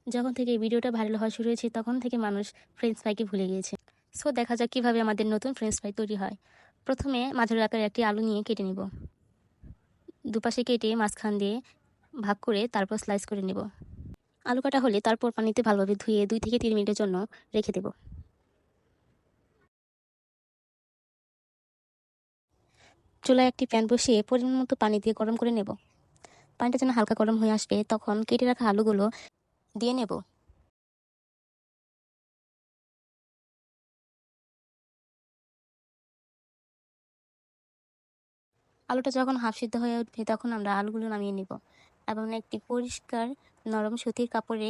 যখন থেকে এই ভিডিওটা ভাইরাল হওয়া শুরু হয়েছে তখন থেকে মানুষ ফ্রেঞ্চ ফ্রাইকে ভুলে গিয়েছে। সো দেখা যাক কিভাবে আমাদের নতুন ফ্রেঞ্চ ফ্রাই তৈরি হয়। প্রথমে মাঝারি আকারের একটি আলু নিয়ে কেটে নিব। দুপাশে কেটে মাঝখান দিয়ে ভাগ করে তারপর স্লাইস করে নেব। আলু কাটা হলে তারপর পানিতে ভালোভাবে ধুয়ে 2 থেকে 3 মিনিটের জন্য রেখে দেব। চুলায় একটি প্যান বসিয়ে পরিমাণ মতো পানি দিয়ে গরম করে নেব। পানিটা যেন হালকা গরম হয়ে আসবে তখন কেটে রাখা আলুগুলো দিয়ে নেব। আলুটা যখন হাফ সিদ্ধ হয়ে উঠবে তখন আমরা আলুগুলো নামিয়ে নিব এবং একটি পরিষ্কার নরম সুতির কাপড়ে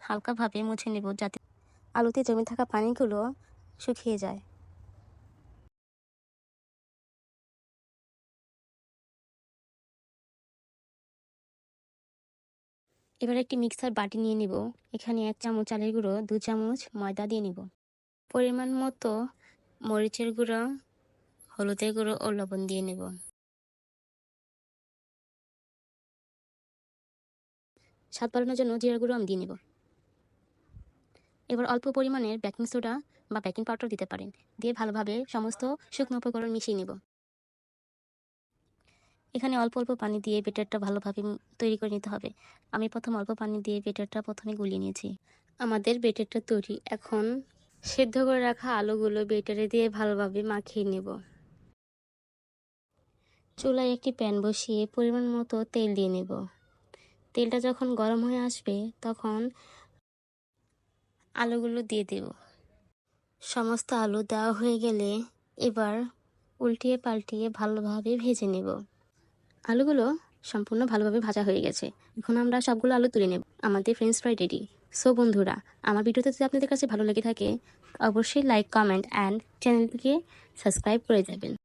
হালকাভাবে মুছে নেব যাতে আলুতে জমে থাকা পানিগুলো শুকিয়ে যায়। এবার একটি মিক্সার বাটি নিয়ে নিব। এখানে 1 চামচ চালের গুঁড়ো, 2 চামচ ময়দা দিয়ে নিব। পরিমাণ মতো মরিচের গুঁড়ো, হলুদের গুঁড়ো ও লবণ দিয়ে নেব। স্বাদ বাড়ানোর জন্য জিরার গুঁড়ো আমি দিয়ে নেব। এবার অল্প পরিমাণের বেকিং সোডা বা বেকিং পাউডার দিতে পারেন। দিয়ে ভালোভাবে সমস্ত শুকনো উপকরণ মিশিয়ে নেব। এখানে অল্প অল্প পানি দিয়ে ব্যাটারটা ভালোভাবে তৈরি করে নিতে হবে। আমি প্রথম অল্প পানি দিয়ে ব্যাটারটা প্রথমে গুলিয়ে নিয়েছি। আমাদের ব্যাটারটা তৈরি। এখন সেদ্ধ করে রাখা আলুগুলো ব্যাটারে দিয়ে ভালোভাবে মাখিয়ে নেব। চুলায় একটি প্যান বসিয়ে পরিমাণ মতো তেল দিয়ে নেব। তেলটা যখন গরম হয়ে আসবে তখন আলুগুলো দিয়ে দেব। সমস্ত আলু দেওয়া হয়ে গেলে এবার উল্টিয়ে পাল্টিয়ে ভালোভাবে ভেজে নেব। আলুগুলো সম্পূর্ণ ভালোভাবে ভাজা হয়ে গেছে। এখন আমরা সবগুলো আলু তুলে নেব। আমাদের ফ্রেঞ্চ ফ্রাই রেডি। সো বন্ধুরা, আমার ভিডিওতে যদি আপনাদের কাছে ভালো লেগে থাকে অবশ্যই লাইক, কমেন্ট অ্যান্ড চ্যানেলটিকে সাবস্ক্রাইব করে যাবেন।